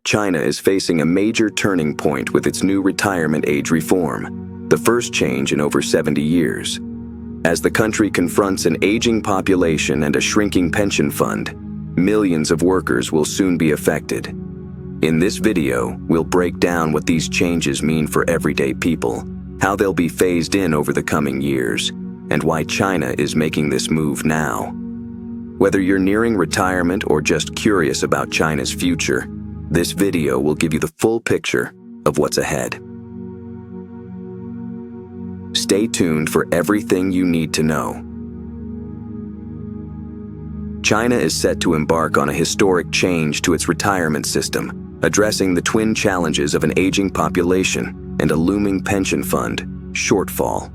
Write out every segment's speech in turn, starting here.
China is facing a major turning point with its new retirement age reform, the first change in over 70 years. As the country confronts an aging population and a shrinking pension fund, millions of workers will soon be affected. In this video, we'll break down what these changes mean for everyday people, how they'll be phased in over the coming years, and why China is making this move now. Whether you're nearing retirement or just curious about China's future, this video will give you the full picture of what's ahead. Stay tuned for everything you need to know. China is set to embark on a historic change to its retirement system, addressing the twin challenges of an aging population and a looming pension fund shortfall.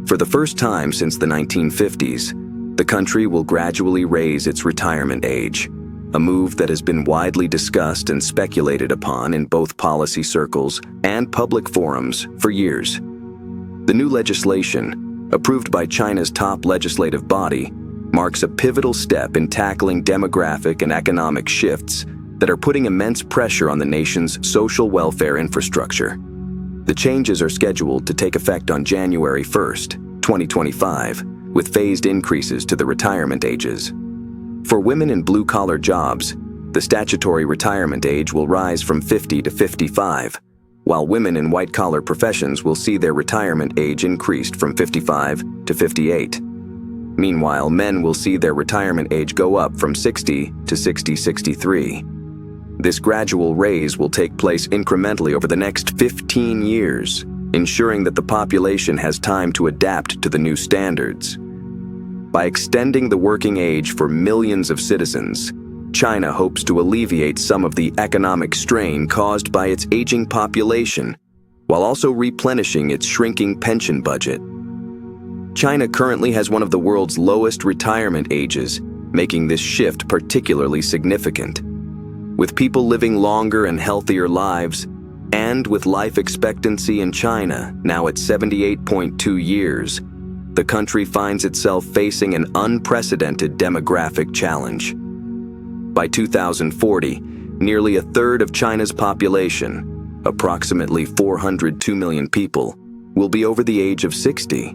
For the first time since the 1950s, the country will gradually raise its retirement age, a move that has been widely discussed and speculated upon in both policy circles and public forums for years. The new legislation, approved by China's top legislative body, marks a pivotal step in tackling demographic and economic shifts that are putting immense pressure on the nation's social welfare infrastructure. The changes are scheduled to take effect on January 1st, 2025, with phased increases to the retirement ages. For women in blue-collar jobs, the statutory retirement age will rise from 50 to 55, while women in white-collar professions will see their retirement age increased from 55 to 58. Meanwhile, men will see their retirement age go up from 60 to 63. This gradual raise will take place incrementally over the next 15 years, ensuring that the population has time to adapt to the new standards. By extending the working age for millions of citizens, China hopes to alleviate some of the economic strain caused by its aging population, while also replenishing its shrinking pension budget. China currently has one of the world's lowest retirement ages, making this shift particularly significant. With people living longer and healthier lives, and with life expectancy in China now at 78.2 years, the country finds itself facing an unprecedented demographic challenge. By 2040, nearly a third of China's population, approximately 402 million people, will be over the age of 60.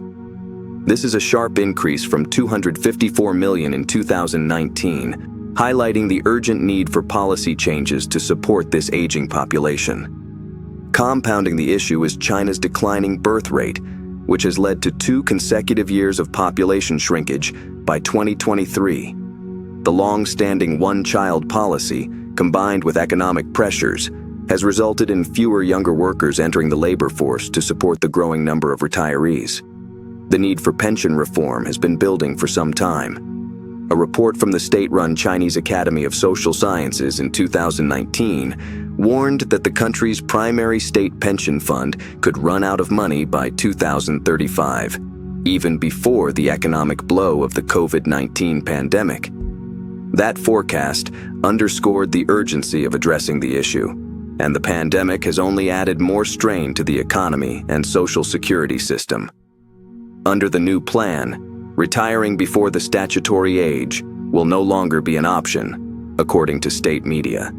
This is a sharp increase from 254 million in 2019, highlighting the urgent need for policy changes to support this aging population. Compounding the issue is China's declining birth rate, which has led to 2 consecutive years of population shrinkage by 2023. The long-standing one-child policy, combined with economic pressures, has resulted in fewer younger workers entering the labor force to support the growing number of retirees. The need for pension reform has been building for some time. A report from the state-run Chinese Academy of Social Sciences in 2019 warned that the country's primary state pension fund could run out of money by 2035, even before the economic blow of the COVID-19 pandemic. That forecast underscored the urgency of addressing the issue, and the pandemic has only added more strain to the economy and social security system. Under the new plan, retiring before the statutory age will no longer be an option, according to state media.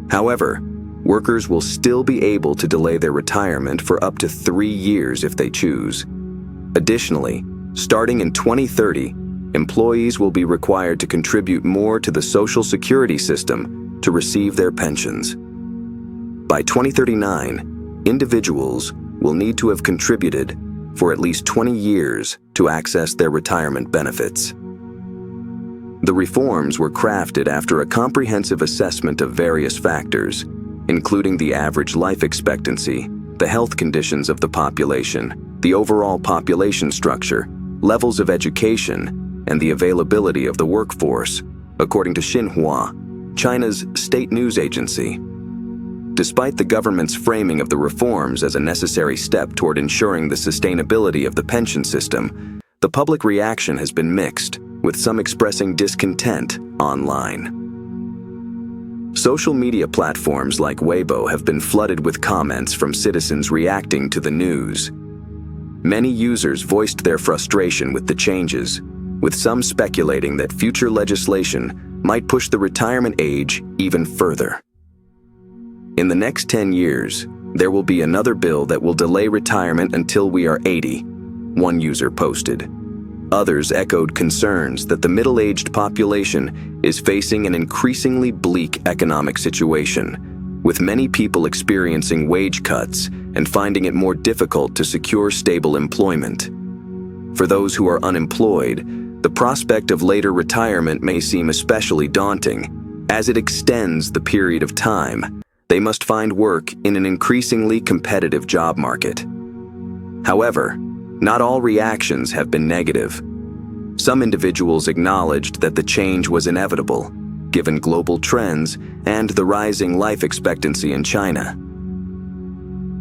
However, workers will still be able to delay their retirement for up to 3 years if they choose. Additionally, starting in 2030, employees will be required to contribute more to the Social Security system to receive their pensions. By 2039, individuals will need to have contributed for at least 20 years to access their retirement benefits. The reforms were crafted after a comprehensive assessment of various factors, including the average life expectancy, the health conditions of the population, the overall population structure, levels of education, and the availability of the workforce, according to Xinhua, China's state news agency. Despite the government's framing of the reforms as a necessary step toward ensuring the sustainability of the pension system, the public reaction has been mixed, with some expressing discontent online. Social media platforms like Weibo have been flooded with comments from citizens reacting to the news. Many users voiced their frustration with the changes, with some speculating that future legislation might push the retirement age even further. In the next 10 years, there will be another bill that will delay retirement until we are 80, one user posted. Others echoed concerns that the middle-aged population is facing an increasingly bleak economic situation, with many people experiencing wage cuts and finding it more difficult to secure stable employment. For those who are unemployed, the prospect of later retirement may seem especially daunting, as it extends the period of time they must find work in an increasingly competitive job market. However, not all reactions have been negative. Some individuals acknowledged that the change was inevitable, given global trends and the rising life expectancy in China.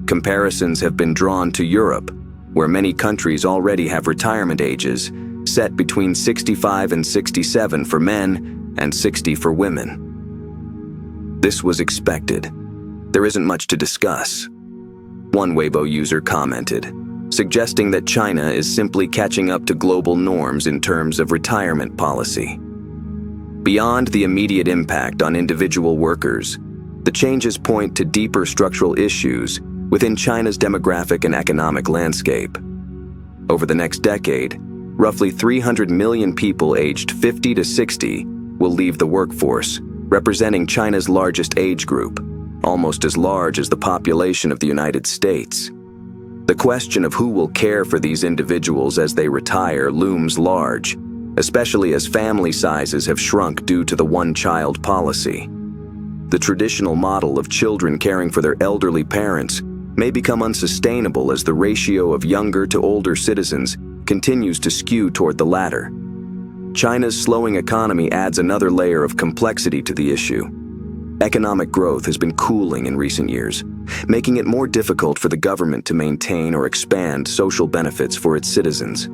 Comparisons have been drawn to Europe, where many countries already have retirement ages set between 65 and 67 for men and 60 for women. This was expected. There isn't much to discuss. One Weibo user commented, suggesting that China is simply catching up to global norms in terms of retirement policy. Beyond the immediate impact on individual workers, the changes point to deeper structural issues within China's demographic and economic landscape. Over the next decade, roughly 300 million people aged 50 to 60 will leave the workforce, representing China's largest age group, almost as large as the population of the United States. The question of who will care for these individuals as they retire looms large, especially as family sizes have shrunk due to the one-child policy. The traditional model of children caring for their elderly parents may become unsustainable as the ratio of younger to older citizens continues to skew toward the latter. China's slowing economy adds another layer of complexity to the issue. Economic growth has been cooling in recent years, making it more difficult for the government to maintain or expand social benefits for its citizens.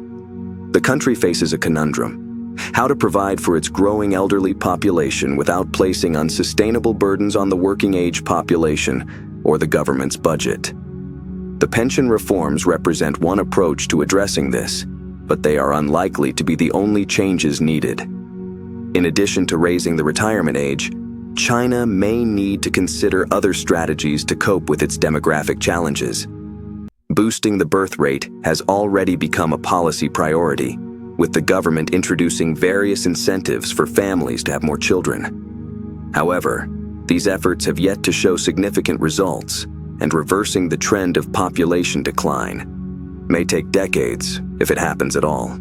The country faces a conundrum: how to provide for its growing elderly population without placing unsustainable burdens on the working-age population or the government's budget. The pension reforms represent one approach to addressing this, but they are unlikely to be the only changes needed. In addition to raising the retirement age, China may need to consider other strategies to cope with its demographic challenges. Boosting the birth rate has already become a policy priority, with the government introducing various incentives for families to have more children. However, these efforts have yet to show significant results, and reversing the trend of population decline may take decades, if it happens at all.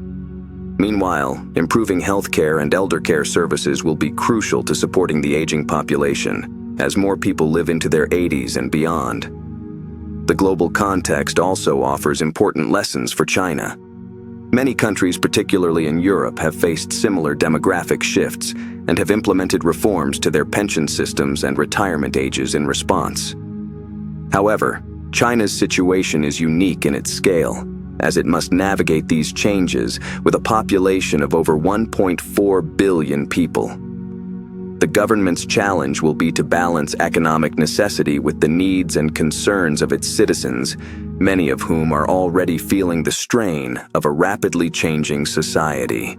Meanwhile, improving healthcare and elder care services will be crucial to supporting the aging population as more people live into their 80s and beyond. The global context also offers important lessons for China. Many countries, particularly in Europe, have faced similar demographic shifts and have implemented reforms to their pension systems and retirement ages in response. However, China's situation is unique in its scale, as it must navigate these changes with a population of over 1.4 billion people. The government's challenge will be to balance economic necessity with the needs and concerns of its citizens, many of whom are already feeling the strain of a rapidly changing society.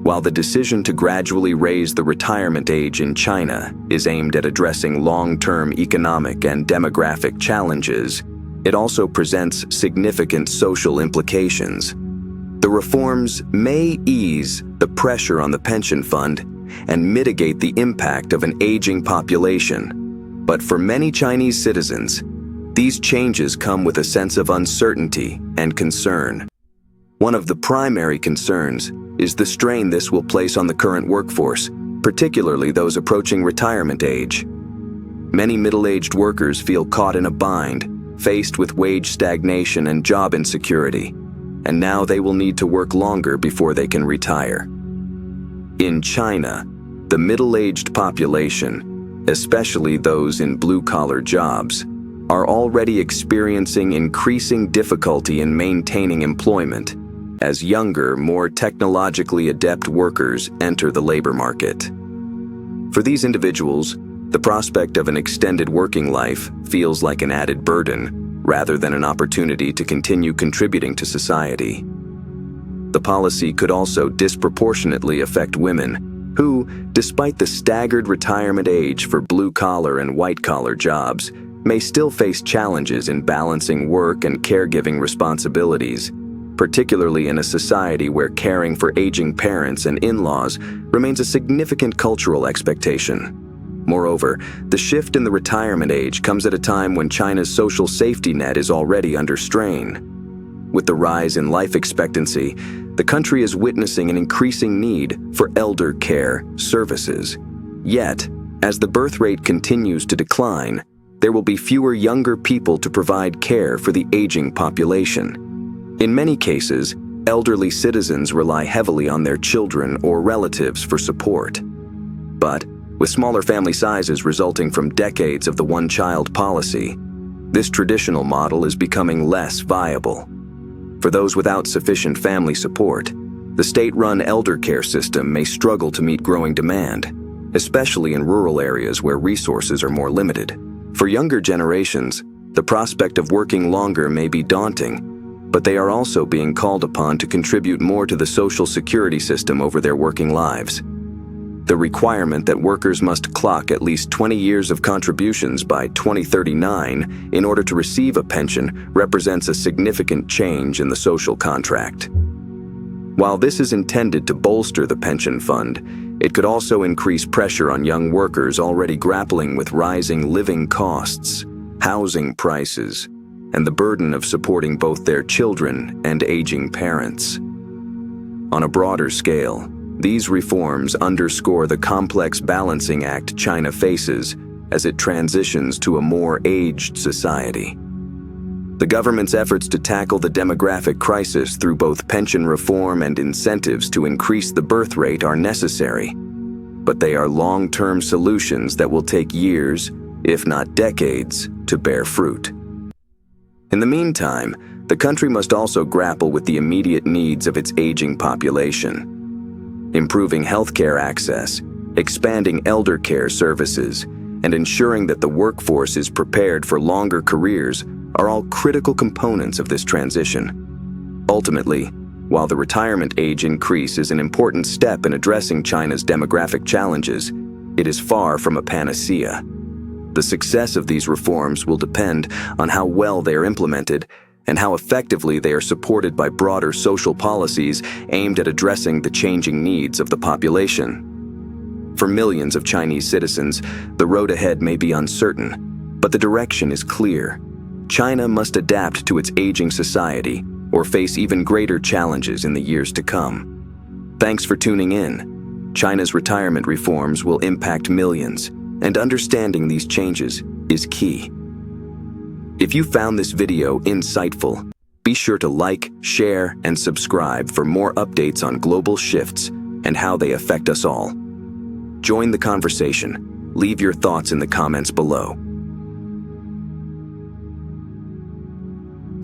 While the decision to gradually raise the retirement age in China is aimed at addressing long-term economic and demographic challenges, it also presents significant social implications. The reforms may ease the pressure on the pension fund and mitigate the impact of an aging population. But for many Chinese citizens, these changes come with a sense of uncertainty and concern. One of the primary concerns is the strain this will place on the current workforce, particularly those approaching retirement age. Many middle-aged workers feel caught in a bind, faced with wage stagnation and job insecurity, and now they will need to work longer before they can retire. In China, the middle-aged population, especially those in blue-collar jobs, are already experiencing increasing difficulty in maintaining employment as younger, more technologically adept workers enter the labor market. For these individuals, the prospect of an extended working life feels like an added burden rather than an opportunity to continue contributing to society. The policy could also disproportionately affect women, who, despite the staggered retirement age for blue-collar and white-collar jobs, may still face challenges in balancing work and caregiving responsibilities, particularly in a society where caring for aging parents and in-laws remains a significant cultural expectation. Moreover, the shift in the retirement age comes at a time when China's social safety net is already under strain. With the rise in life expectancy, the country is witnessing an increasing need for elder care services. Yet, as the birth rate continues to decline, there will be fewer younger people to provide care for the aging population. In many cases, elderly citizens rely heavily on their children or relatives for support. But, with smaller family sizes resulting from decades of the one-child policy, this traditional model is becoming less viable. For those without sufficient family support, the state-run elder care system may struggle to meet growing demand, especially in rural areas where resources are more limited. For younger generations, the prospect of working longer may be daunting, but they are also being called upon to contribute more to the social security system over their working lives. The requirement that workers must clock at least 20 years of contributions by 2039 in order to receive a pension represents a significant change in the social contract. While this is intended to bolster the pension fund, it could also increase pressure on young workers already grappling with rising living costs, housing prices, and the burden of supporting both their children and aging parents. On a broader scale, these reforms underscore the complex balancing act China faces as it transitions to a more aged society. The government's efforts to tackle the demographic crisis through both pension reform and incentives to increase the birth rate are necessary, but they are long-term solutions that will take years, if not decades, to bear fruit. In the meantime, the country must also grapple with the immediate needs of its aging population. Improving healthcare access, expanding elder care services, and ensuring that the workforce is prepared for longer careers are all critical components of this transition. Ultimately, while the retirement age increase is an important step in addressing China's demographic challenges, it is far from a panacea. The success of these reforms will depend on how well they are implemented and how effectively they are supported by broader social policies aimed at addressing the changing needs of the population. For millions of Chinese citizens, the road ahead may be uncertain, but the direction is clear. China must adapt to its aging society or face even greater challenges in the years to come. Thanks for tuning in. China's retirement reforms will impact millions, and understanding these changes is key. If you found this video insightful, be sure to like, share, and subscribe for more updates on global shifts and how they affect us all. Join the conversation. Leave your thoughts in the comments below.